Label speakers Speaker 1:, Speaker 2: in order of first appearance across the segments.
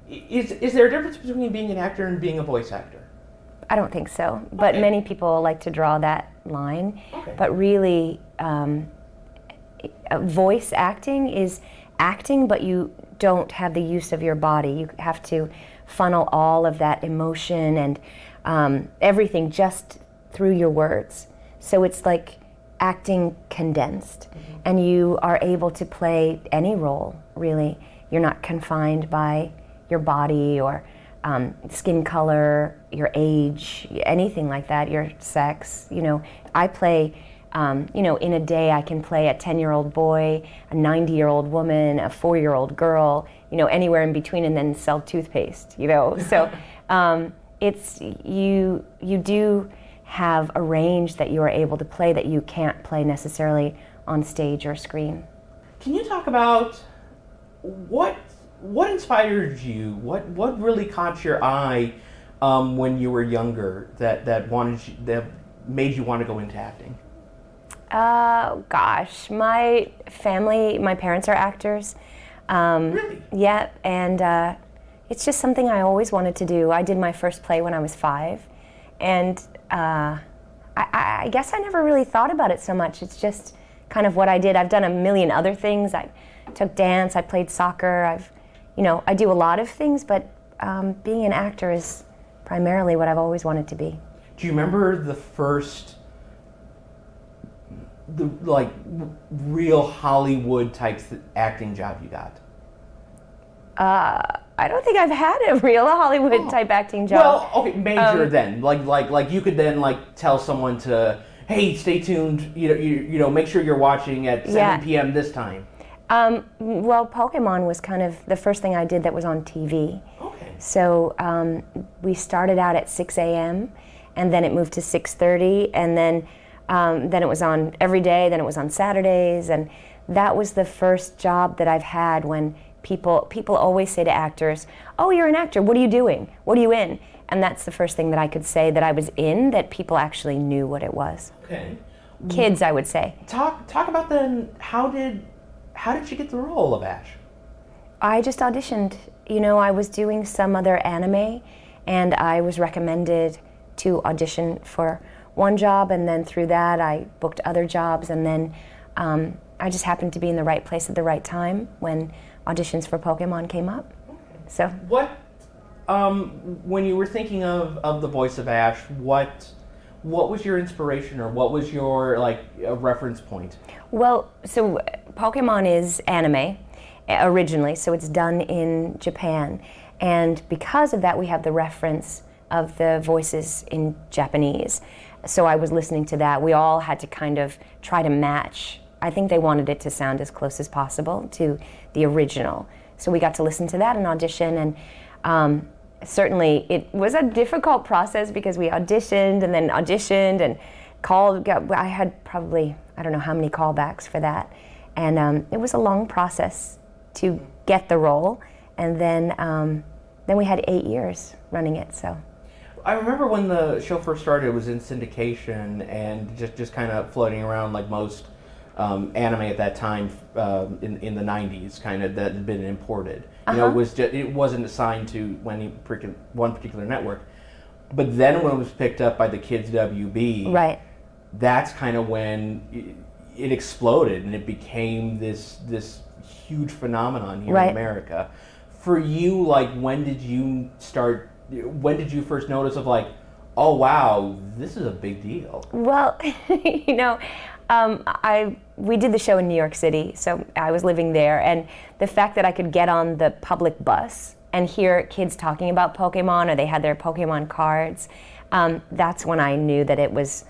Speaker 1: Is there a difference between being an actor and being a voice actor?
Speaker 2: I don't think so, but many people like to draw that line. Okay. But really, voice acting is acting, but you don't have the use of your body. You have to funnel all of that emotion and everything just through your words. So it's like acting condensed, and you are able to play any role, really. You're not confined by your body or skin color, your age, anything like that, your sex. You know, I play, you know, in a day I can play a 10-year-old boy, a 90-year-old woman, a 4-year-old girl, you know, anywhere in between, and then sell toothpaste, you know. So it's, you do have a range that you are able to play that you can't play necessarily on stage or screen.
Speaker 1: Can you talk about what inspired you? What really caught your eye when you were younger that made you want to go into acting?
Speaker 2: Gosh, my family, my parents are actors.
Speaker 1: Really?
Speaker 2: Yeah, and it's just something I always wanted to do. I did my first play when I was 5, and I guess I never really thought about it so much. It's just kind of what I did. I've done a million other things. I took dance, I played soccer, you know, I do a lot of things, but being an actor is primarily what I've always wanted to be.
Speaker 1: Do you remember the first, real Hollywood type acting job you got?
Speaker 2: I don't think I've had a real Hollywood type acting job.
Speaker 1: Well, okay, major then. Like you could then tell someone to, hey, stay tuned. You know, make sure you're watching at 7 p.m. this time.
Speaker 2: Well, Pokemon was kind of the first thing I did that was on TV.
Speaker 1: Okay.
Speaker 2: So we started out at 6 a.m. and then it moved to 6:30, and then it was on every day. Then it was on Saturdays, and that was the first job that I've had when people always say to actors, "Oh, you're an actor. What are you doing? What are you in?" And that's the first thing that I could say that I was in, that people actually knew what it was.
Speaker 1: Okay.
Speaker 2: Kids, I would say.
Speaker 1: Talk about then. How did you get the role of Ash?
Speaker 2: I just auditioned. You know, I was doing some other anime, and I was recommended to audition for one job, and then through that I booked other jobs, and then I just happened to be in the right place at the right time when auditions for Pokemon came up. So
Speaker 1: what, when you were thinking of the voice of Ash, what was your inspiration, or what was your a reference point?
Speaker 2: Well, so Pokemon is anime originally, so it's done in Japan, and because of that we have the reference of the voices in Japanese. So I was listening to that. We all had to kind of try to match. I think they wanted it to sound as close as possible to the original. So we got to listen to that and audition, and certainly it was a difficult process because we auditioned and called. I had probably, I don't know how many callbacks for that. And it was a long process to get the role. And then we had 8 years running it, so.
Speaker 1: I remember when the show first started, it was in syndication and just kind of floating around like most anime at that time in the 90s, kind of, that had been imported. You know, it wasn't assigned to one particular network. But then when it was picked up by the Kids WB,
Speaker 2: right,
Speaker 1: that's kind of when it exploded and it became this huge phenomenon here in America. For you, when did you first notice of oh wow, this is a big deal?
Speaker 2: Well, you know, we did the show in New York City, so I was living there, and the fact that I could get on the public bus and hear kids talking about Pokemon, or they had their Pokemon cards, that's when I knew that it was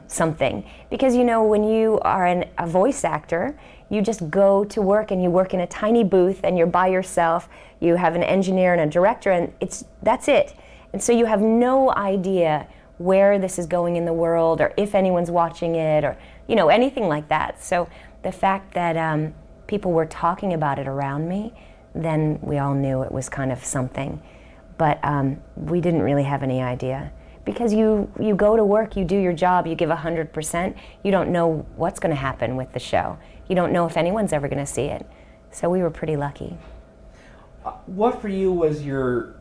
Speaker 2: something. Because, you know, when you are a voice actor, you just go to work and you work in a tiny booth and you're by yourself. You have an engineer and a director, and that's it. And so you have no idea where this is going in the world, or if anyone's watching it, or, you know, anything like that. So the fact that people were talking about it around me, then we all knew it was kind of something. But we didn't really have any idea. Because you go to work, you do your job, you give 100%, you don't know what's going to happen with the show. You don't know if anyone's ever going to see it. So we were pretty lucky.
Speaker 1: What for you was your,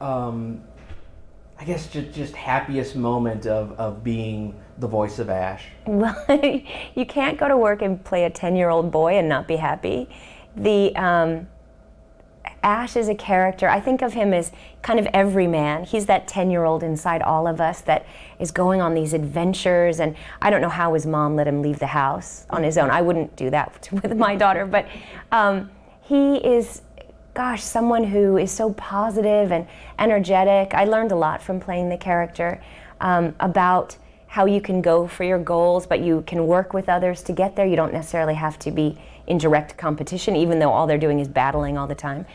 Speaker 1: I guess, just happiest moment of being the voice of Ash?
Speaker 2: Well, you can't go to work and play a 10-year-old boy and not be happy. Ash is a character. I think of him as kind of everyman. He's that 10-year-old inside all of us that is going on these adventures, and I don't know how his mom let him leave the house on his own. I wouldn't do that with my daughter, but he is, gosh, someone who is so positive and energetic. I learned a lot from playing the character about how you can go for your goals, but you can work with others to get there. You don't necessarily have to be in direct competition, even though all they're doing is battling all the time.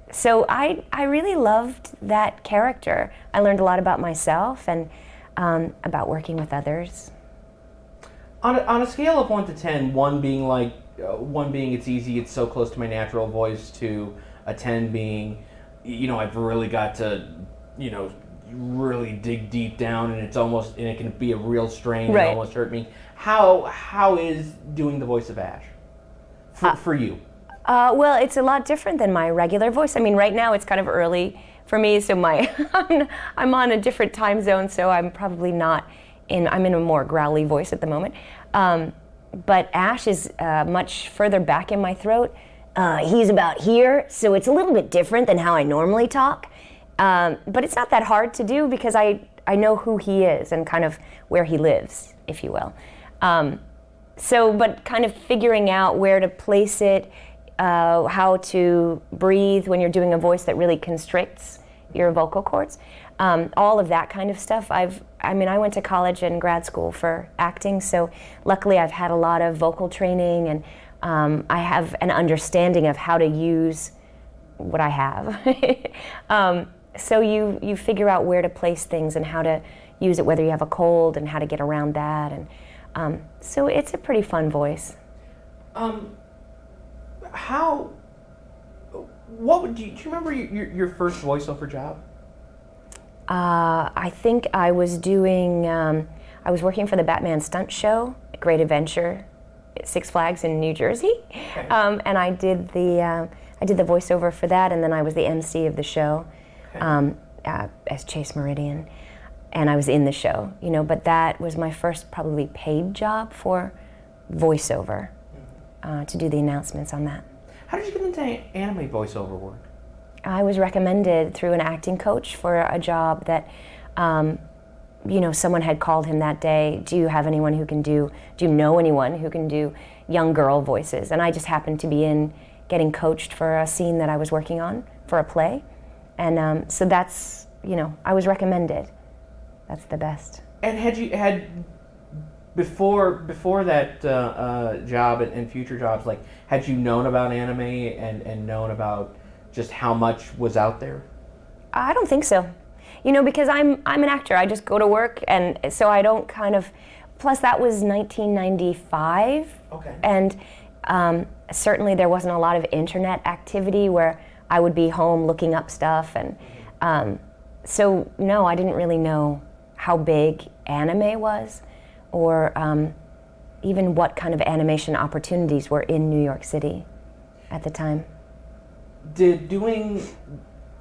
Speaker 2: So I really loved that character. I learned a lot about myself and about working with others.
Speaker 1: On a scale of 1 to 10, 1 being like, 1 being it's easy, it's so close to my natural voice, to a 10 being, I've really got to, really dig deep down, and it can be a real strain,
Speaker 2: right.
Speaker 1: And almost hurt me. How is doing the voice of Ash for you?
Speaker 2: Well, it's a lot different than my regular voice. I mean, right now it's kind of early for me, so I'm on a different time zone, so I'm probably I'm in a more growly voice at the moment. But Ash is much further back in my throat. He's about here, so it's a little bit different than how I normally talk. But it's not that hard to do because I know who he is and kind of where he lives, if you will. But kind of figuring out where to place it, how to breathe when you're doing a voice that really constricts your vocal cords, all of that kind of stuff. I went to college and grad school for acting, so luckily I've had a lot of vocal training, and I have an understanding of how to use what I have. So you figure out where to place things and how to use it, whether you have a cold, and how to get around that, and so it's a pretty fun voice.
Speaker 1: Do you remember your first voiceover job?
Speaker 2: I think I was doing, I was working for the Batman stunt show, Great Adventure, at Six Flags in New Jersey. Okay. And I did the voiceover for that, and then I was the MC of the show, okay. As Chase Meridian, and I was in the show, but that was my first probably paid job for voiceover, to do the announcements on that.
Speaker 1: How did you get into anime voiceover work?
Speaker 2: I was recommended through an acting coach for a job that, someone had called him that day. Do you know anyone who can do young girl voices? And I just happened to be getting coached for a scene that I was working on for a play. And so that's, I was recommended. That's the best.
Speaker 1: And before that job and future jobs, had you known about anime and known about just how much was out there?
Speaker 2: I don't think so. Because I'm an actor. I just go to work, and so I don't plus that was 1995. Okay. And certainly there wasn't a lot of internet activity where I would be home looking up stuff, and so no, I didn't really know how big anime was, or even what kind of animation opportunities were in New York City at the time.
Speaker 1: Did doing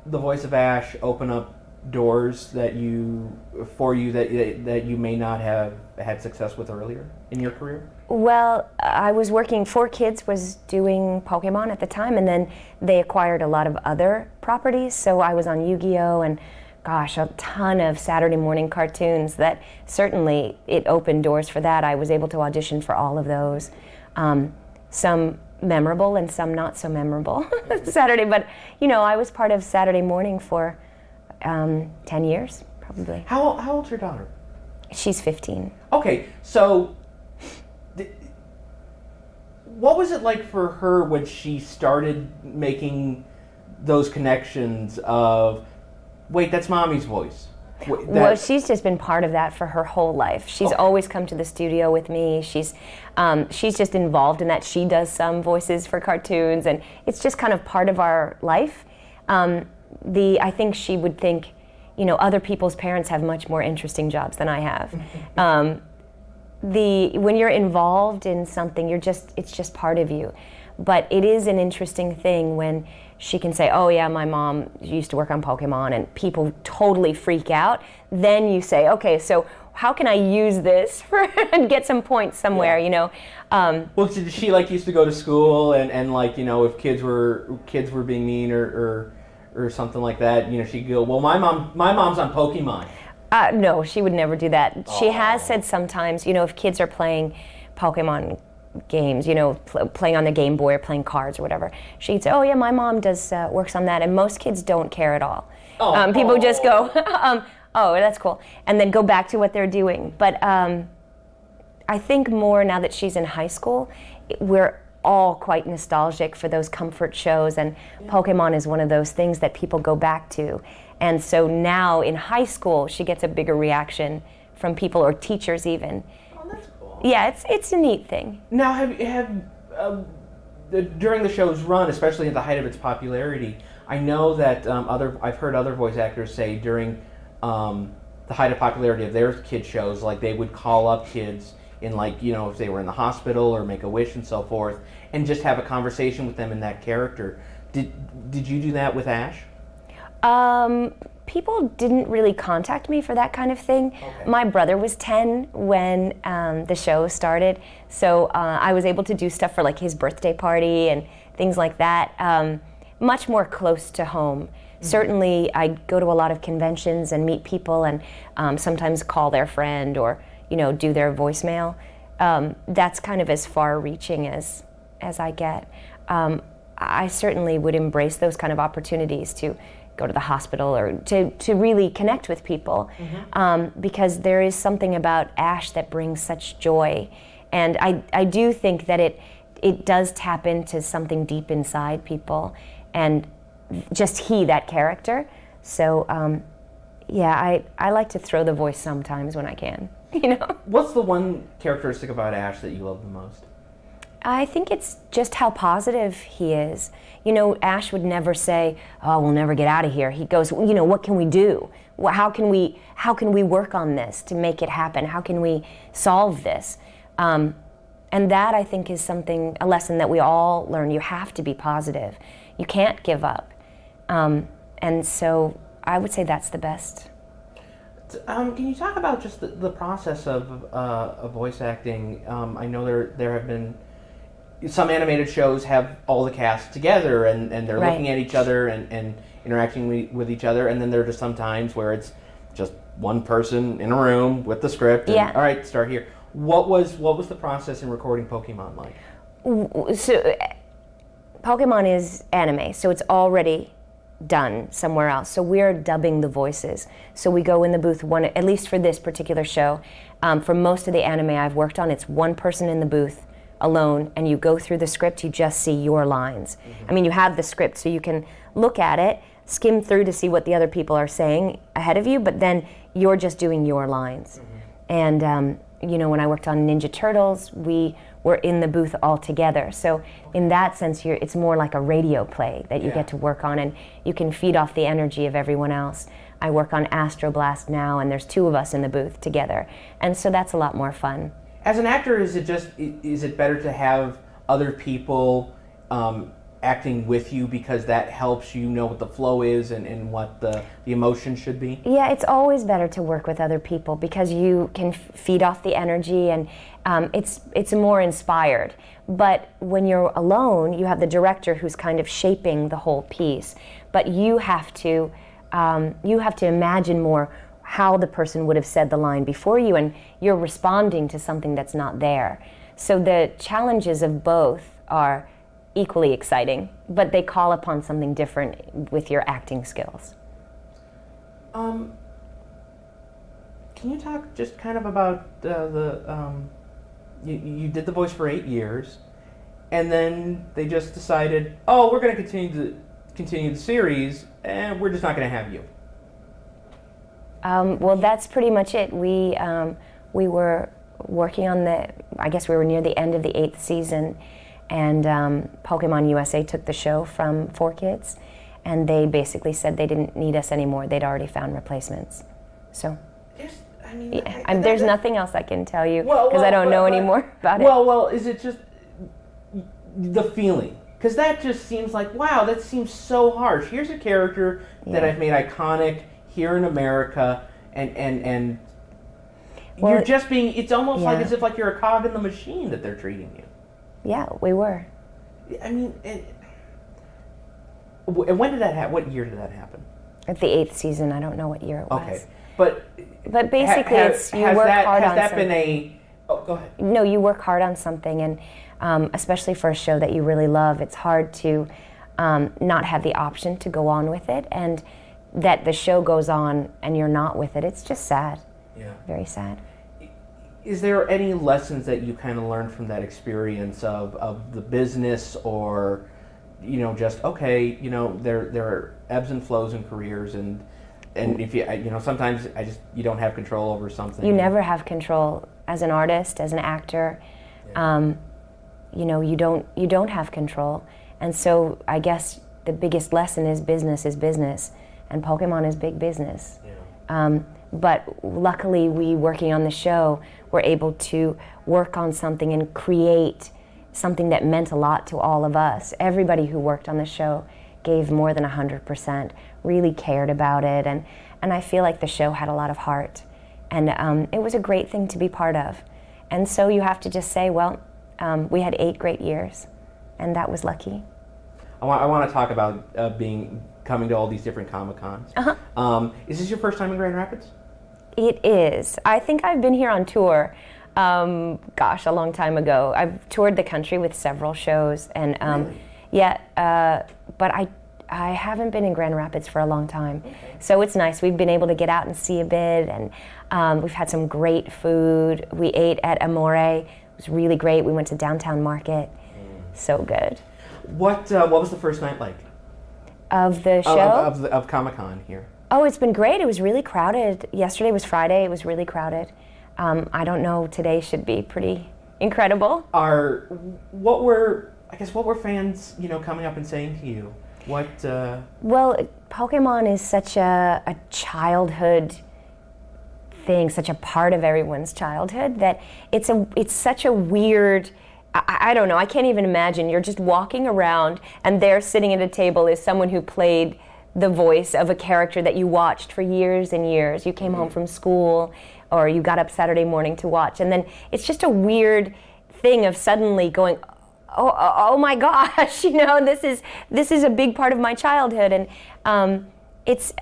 Speaker 1: the voice of Ash open up doors that you may not have had success with earlier in your career?
Speaker 2: Well, I was working, 4Kids was doing Pokemon at the time, and then they acquired a lot of other properties, so I was on Yu-Gi-Oh! And gosh, a ton of Saturday morning cartoons that certainly it opened doors for that. I was able to audition for all of those. Some memorable and some not so memorable Saturday, but I was part of Saturday morning for 10 years, probably.
Speaker 1: How old's your daughter?
Speaker 2: She's 15.
Speaker 1: Okay, so what was it like for her when she started making those connections of, wait, that's Mommy's voice?
Speaker 2: Well, she's just been part of that for her whole life. She's always come to the studio with me. She's just involved in that. She does some voices for cartoons, and it's just kind of part of our life. I think she would think, other people's parents have much more interesting jobs than I have. When you're involved in something, it's just part of you. But it is an interesting thing when she can say, oh yeah, my mom used to work on Pokemon, and people totally freak out. Then you say, okay, so how can I use this and get some points somewhere, you know?
Speaker 1: Well, did she like used to go to school and like, you know, if kids were being mean or something like that, you know, she'd go, well, my mom's on Pokemon.
Speaker 2: No, she would never do that. She has said sometimes, you know, if kids are playing Pokemon games, you know, playing on the Game Boy or playing cards or whatever, she'd say, oh yeah, my mom does works on that, and most kids don't care at all. People just go, oh, that's cool, and then go back to what they're doing. But I think more now that she's in high school, we're all quite nostalgic for those comfort shows, and Pokemon is one of those things that people go back to. And so now in high school, she gets a bigger reaction from people or teachers even.
Speaker 1: Oh, that's cool.
Speaker 2: Yeah, it's a neat thing.
Speaker 1: Now, during the show's run, especially at the height of its popularity, I know that I've heard other voice actors say during the height of popularity of their kid shows, like they would call up kids in, like, you know, if they were in the hospital or Make-A-Wish and so forth, and just have a conversation with them in that character. Did you do that with Ash?
Speaker 2: People didn't really contact me for that kind of thing. Okay. My brother was 10 when the show started, so I was able to do stuff for like his birthday party and things like that, much more close to home. Mm-hmm. Certainly, I go to a lot of conventions and meet people, and sometimes call their friend or, you know, do their voicemail. That's kind of as far-reaching as I get. I certainly would embrace those kind of opportunities to go to the hospital or to really connect with people, because there is something about Ash that brings such joy, and I do think that it does tap into something deep inside people, and just that character. So yeah, I like to throw the voice sometimes when I can. You know. What's
Speaker 1: the one characteristic about Ash that you love the most?
Speaker 2: I think it's just how positive he is. You know, Ash would never say, oh, we'll never get out of here. He goes, you know, what can we do? How can we work on this to make it happen? How can we solve this? And that, I think, is a lesson that we all learn. You have to be positive. You can't give up. And so I would say that's the best.
Speaker 1: Can you talk about just the process of voice acting? I know there have been some animated shows have all the cast together and they're looking at each other and interacting with each other, and then there are just some times where it's just one person in a room with the script and, all right, start here. What was the process in recording Pokemon like?
Speaker 2: So Pokemon is anime, so it's already done somewhere else. So we're dubbing the voices. So we go in the booth, at least for this particular show. For most of the anime I've worked on, it's one person in the booth alone, and you go through the script, you just see your lines. I mean, you have the script, so you can look at it, skim through to see what the other people are saying ahead of you, but then you're just doing your lines. And you know, when I worked on Ninja Turtles, we were in the booth all together. So in that sense, it's more like a radio play that you get to work on, and you can feed off the energy of everyone else. I work on Astro Blast now, and there's 2 of us in the booth together, and so that's a lot more fun.
Speaker 1: As an actor, is it better to have other people acting with you because that helps you know what the flow is and what the emotion should be? Yeah,
Speaker 2: it's always better to work with other people because you can feed off the energy, and it's more inspired. But when you're alone, you have the director who's kind of shaping the whole piece, but you have to imagine more how the person would have said the line before you, and you're responding to something that's not there. So the challenges of both are equally exciting, but they call upon something different with your acting skills.
Speaker 1: Can you talk just kind of about you did the voice for 8 years, and then they just decided, oh, we're going to continue the series, and we're just not going to have you.
Speaker 2: Well, that's pretty much it. We were working on I guess we were near the end of the 8th season, and Pokemon USA took the show from 4Kids, and they basically said they didn't need us anymore. They'd already found replacements. So there's nothing else I can tell you because I don't know any more about it.
Speaker 1: Well, is it just the feeling. Because that just seems like, wow, that seems so harsh. Here's a character that I've made iconic here in America, and well, you're just being, it's almost like as if like you're a cog in the machine that they're treating you.
Speaker 2: Yeah, we were.
Speaker 1: I mean, and when did that happen? What year did that happen?
Speaker 2: At the 8th season, I don't know what year it was.
Speaker 1: Okay,
Speaker 2: but basically, it's you work hard on something.
Speaker 1: Has that been a? Oh, go ahead.
Speaker 2: No, you work hard on something, and especially for a show that you really love, it's hard to not have the option to go on with it, and that the show goes on and you're not with it. It's just sad. Yeah. Very sad.
Speaker 1: Is there any lessons that you kind of learned from that experience of the business, or just okay, there are ebbs and flows in careers, and if you sometimes you don't have control over something.
Speaker 2: You never have control as an artist, as an actor. Yeah. You don't have control, and so I guess the biggest lesson is business, and Pokemon is big business. Yeah. But luckily, we working on the show were able to work on something and create something that meant a lot to all of us. Everybody who worked on the show gave more than 100%, really cared about it, and I feel like the show had a lot of heart, and it was a great thing to be part of. And so you have to just say, well, we had 8 great years, and that was lucky.
Speaker 1: I want to talk about coming to all these different Comic-Cons. Uh-huh. Is this your first time in Grand Rapids?
Speaker 2: It is. I think I've been here on tour, a long time ago. I've toured the country with several shows, and
Speaker 1: really?
Speaker 2: But I haven't been in Grand Rapids for a long time. Okay. So it's nice. We've been able to get out and see a bit, and we've had some great food. We ate at Amore. It was really great. We went to Downtown Market. So good.
Speaker 1: What was the first night like?
Speaker 2: Of the show?
Speaker 1: Of Comic-Con here.
Speaker 2: Oh, it's been great. It was really crowded. Yesterday was Friday. It was really crowded. I don't know. Today should be pretty incredible.
Speaker 1: What were fans, coming up and saying to you? What?
Speaker 2: Well, Pokemon is such a childhood thing, such a part of everyone's childhood, that it's such a weird. I don't know. I can't even imagine. You're just walking around, and there, sitting at a table, is someone who played the voice of a character that you watched for years and years. You came home from school, or you got up Saturday morning to watch, and then it's just a weird thing of suddenly going, oh my gosh, this is a big part of my childhood, and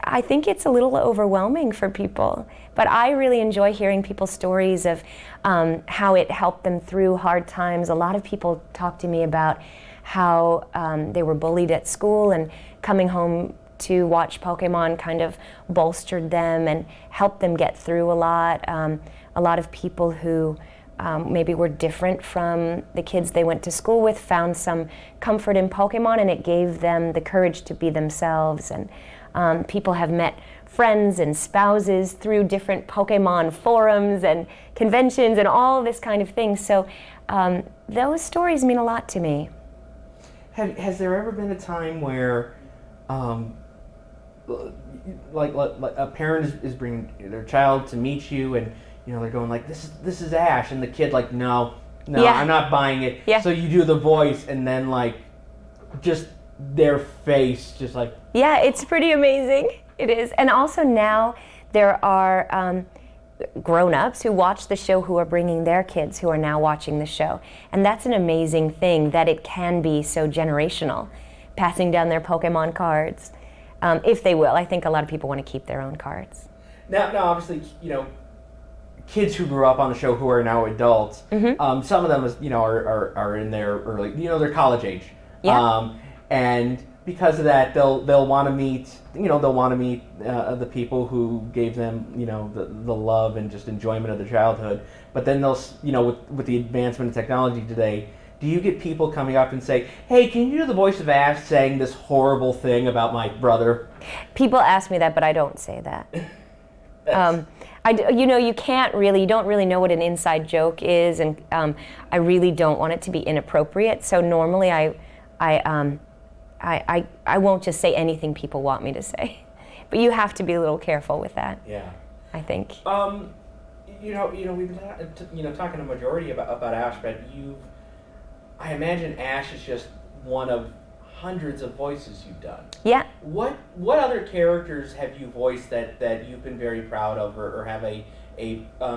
Speaker 2: I think it's a little overwhelming for people. But I really enjoy hearing people's stories of how it helped them through hard times. A lot of people talk to me about how they were bullied at school, and coming home to watch Pokemon kind of bolstered them and helped them get through a lot. A lot of people who maybe were different from the kids they went to school with found some comfort in Pokemon, and it gave them the courage to be themselves. And people have met friends and spouses through different Pokemon forums and conventions and all this kind of thing. So those stories mean a lot to me.
Speaker 1: Has there ever been a time where like a parent is bringing their child to meet you, and they're going like, this is Ash, and the kid like, no, yeah. I'm not buying it. Yeah. So you do the voice, and then like just their face just like,
Speaker 2: yeah, it's pretty amazing. It is. And also now there are grown-ups who watch the show who are bringing their kids who are now watching the show, and that's an amazing thing, that it can be so generational, passing down their Pokemon cards, if they will. I think a lot of people want to keep their own cards.
Speaker 1: Now obviously, kids who grew up on the show who are now adults, some of them are in their early, they're college age. Yeah. And because of that, they'll want to meet, the people who gave them, the love and just enjoyment of their childhood. But then they'll, with the advancement of technology today, do you get people coming up and say, hey, can you do the voice of Ash saying this horrible thing about my brother?
Speaker 2: People ask me that, but I don't say that. You don't really know what an inside joke is, and I really don't want it to be inappropriate. So normally I won't just say anything people want me to say. But you have to be a little careful with that. Yeah. I think.
Speaker 1: We've been talking a majority about Ash, but I imagine Ash is just one of hundreds of voices you've done.
Speaker 2: Yeah.
Speaker 1: What other characters have you voiced that you've been very proud of, or have a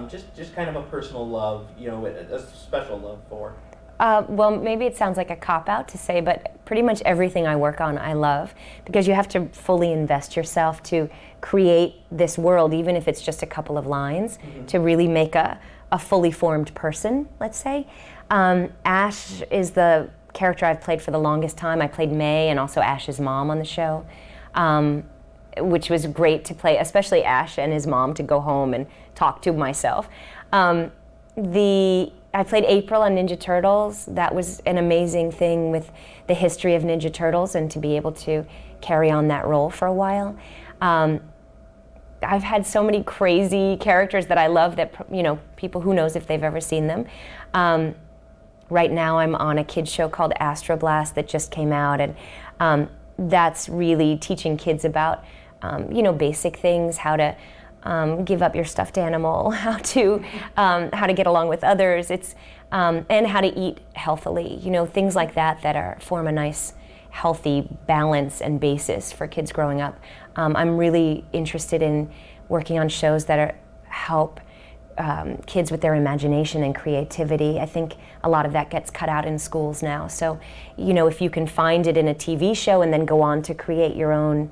Speaker 1: just kind of a personal love, a special love for?
Speaker 2: Well, maybe it sounds like a cop-out to say, but pretty much everything I work on I love, because you have to fully invest yourself to create this world, even if it's just a couple of lines, to really make a fully formed person, let's say. Ash is the character I've played for the longest time. I played May and also Ash's mom on the show, which was great to play, especially Ash and his mom, to go home and talk to myself. I played April on Ninja Turtles. That was an amazing thing with the history of Ninja Turtles, and to be able to carry on that role for a while. I've had so many crazy characters that I love that, people, who knows if they've ever seen them. Right now I'm on a kids show called Astroblast that just came out, and that's really teaching kids about, basic things, how to give up your stuffed animal, how to get along with others. It's and how to eat healthily. Things like that form a nice, healthy balance and basis for kids growing up. I'm really interested in working on shows that help kids with their imagination and creativity. I think a lot of that gets cut out in schools now. So, if you can find it in a TV show and then go on to create your own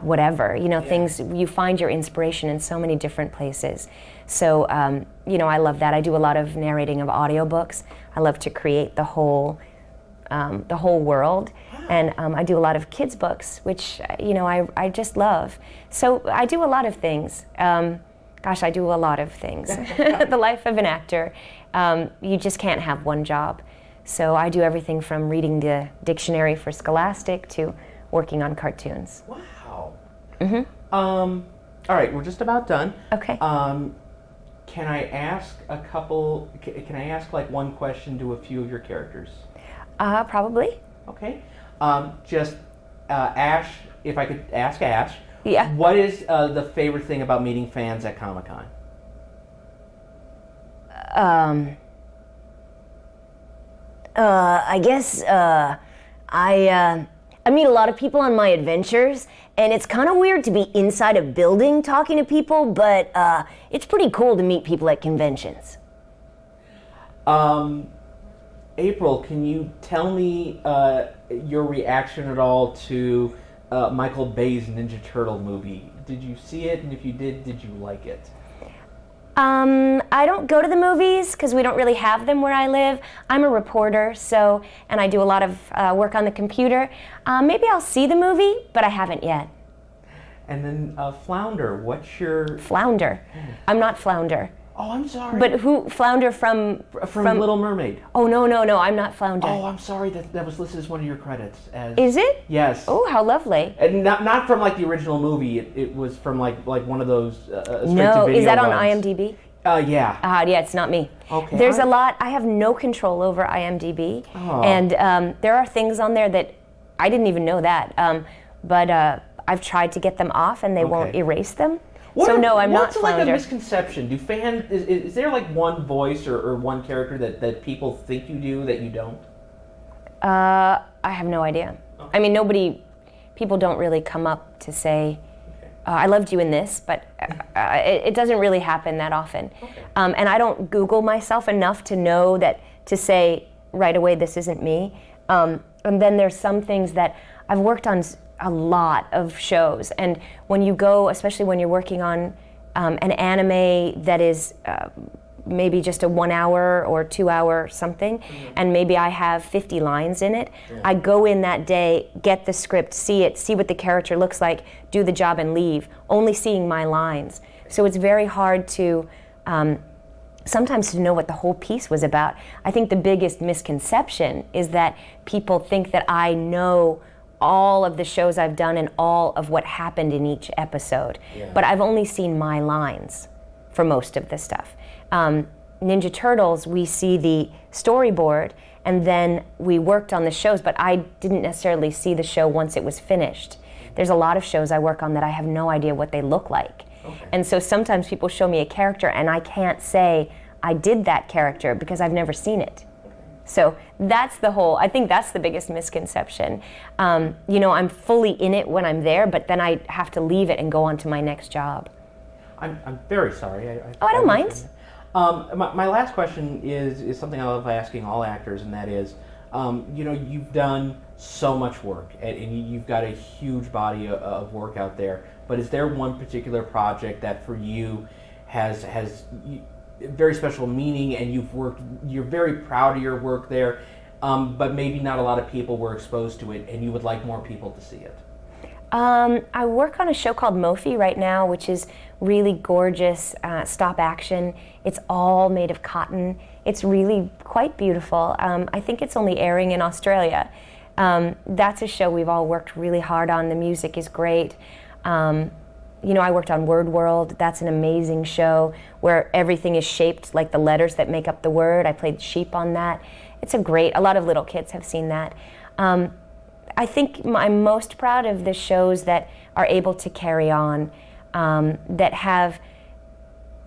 Speaker 2: whatever, things, you find your inspiration in so many different places. So, I love that. I do a lot of narrating of audiobooks. I love to create the whole world. And I do a lot of kids' books, which, I just love. So I do a lot of things. I do a lot of things. The life of an actor, you just can't have one job. So I do everything from reading the dictionary for Scholastic to working on cartoons.
Speaker 1: Wow. All right, we're just about done.
Speaker 2: Okay.
Speaker 1: Can I ask can I ask like one question to a few of your characters?
Speaker 2: Probably.
Speaker 1: Okay. Ash, if I could ask Ash.
Speaker 2: Yeah.
Speaker 1: What is the favorite thing about meeting fans at Comic-Con?
Speaker 3: I guess I meet a lot of people on my adventures, and it's kind of weird to be inside a building talking to people, but it's pretty cool to meet people at conventions.
Speaker 1: April, can you tell me your reaction at all to Michael Bay's Ninja Turtle movie? Did you see it? And if you did you like it?
Speaker 2: I don't go to the movies because we don't really have them where I live. I'm a reporter, and I do a lot of work on the computer. Maybe I'll see the movie, but I haven't yet.
Speaker 1: And then Flounder, what's your...
Speaker 2: Flounder? I'm not Flounder.
Speaker 1: Oh, I'm sorry.
Speaker 2: But who? Flounder from
Speaker 1: Little Mermaid.
Speaker 2: Oh, no, I'm not Flounder.
Speaker 1: Oh, I'm sorry, that was listed as one of your credits.
Speaker 2: Is it?
Speaker 1: Yes.
Speaker 2: Oh, how lovely.
Speaker 1: And not from like the original movie, it was from like one of those
Speaker 2: No, is that on
Speaker 1: ones.
Speaker 2: IMDb?
Speaker 1: Yeah.
Speaker 2: Yeah, it's not me.
Speaker 1: Okay.
Speaker 2: There's a lot, I have no control over IMDb, and there are things on there that I didn't even know that, but I've tried to get them off and they won't erase them. I'm not Flounder.
Speaker 1: What's like a misconception? Do fans, is there like one voice or one character that people think you do that you don't?
Speaker 2: I have no idea. Okay. I mean, people don't really come up to say, I loved you in this, but it doesn't really happen that often. Okay. And I don't Google myself enough to know to say right away, this isn't me. And then there's some things that I've worked on a lot of shows, and when you go, especially when you're working on an anime that is maybe just a 1 hour or 2 hour something, and maybe I have 50 lines in it, I go in that day, get the script, see what the character looks like, do the job and leave, only seeing my lines. So it's very hard to sometimes to know what the whole piece was about. I think the biggest misconception is that people think that I know all of the shows I've done and all of what happened in each episode. Yeah. But I've only seen my lines for most of the stuff. Ninja Turtles, we see the storyboard, and then we worked on the shows, but I didn't necessarily see the show once it was finished. There's a lot of shows I work on that I have no idea what they look like. Okay. And so sometimes people show me a character and I can't say I did that character because I've never seen it. So that's I think that's the biggest misconception. I'm fully in it when I'm there, but then I have to leave it and go on to my next job.
Speaker 1: I'm very sorry.
Speaker 2: I don't mind.
Speaker 1: My last question is something I love asking all actors, and that is, you've done so much work, and you've got a huge body of work out there, but is there one particular project that for you has very special meaning, and you're very proud of your work there, but maybe not a lot of people were exposed to it, and you would like more people to see it?
Speaker 2: I work on a show called Mophie right now, which is really gorgeous stop action. It's all made of cotton. It's really quite beautiful. I think it's only airing in Australia. That's a show we've all worked really hard on. The music is great. I worked on Word World. That's an amazing show where everything is shaped like the letters that make up the word. I played sheep on that. It's a lot of little kids have seen that. I think I'm most proud of the shows that are able to carry on, that have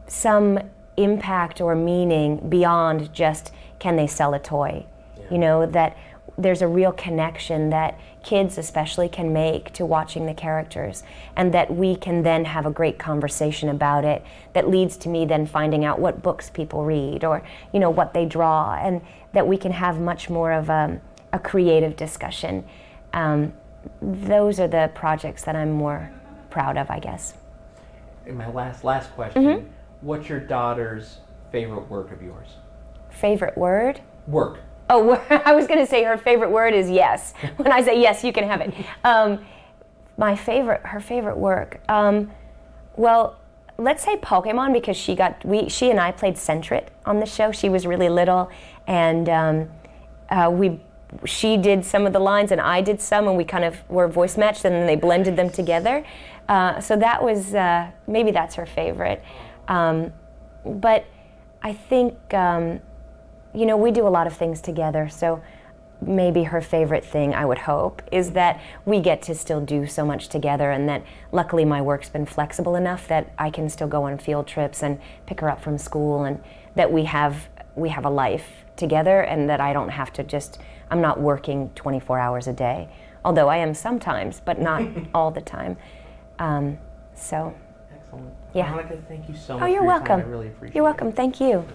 Speaker 2: some impact or meaning beyond just can they sell a toy. Yeah. That there's a real connection that kids especially can make to watching the characters, and that we can then have a great conversation about it that leads to me then finding out what books people read or what they draw, and that we can have much more of a creative discussion. Those are the projects that I'm more proud of, I guess.
Speaker 1: And my last question, what's your daughter's favorite work of yours?
Speaker 2: Favorite word?
Speaker 1: Work.
Speaker 2: Oh, I was going to say her favorite word is yes. When I say yes, you can have it. Her favorite work. Well, let's say Pokemon, because she and I played Sentret on the show. She was really little, and she did some of the lines and I did some, and we kind of were voice matched, and then they blended them together. So that was, maybe that's her favorite. But I think, we do a lot of things together, so maybe her favorite thing, I would hope, is that we get to still do so much together, and that luckily my work's been flexible enough that I can still go on field trips and pick her up from school, and that we have a life together, and that I don't have to I'm not working 24 hours a day, although I am sometimes, but not all the time.
Speaker 1: Excellent.
Speaker 2: Yeah.
Speaker 1: Veronica, thank you so much.
Speaker 2: Oh, you're
Speaker 1: for your
Speaker 2: welcome.
Speaker 1: time. I really appreciate it.
Speaker 2: You're welcome. Thank you.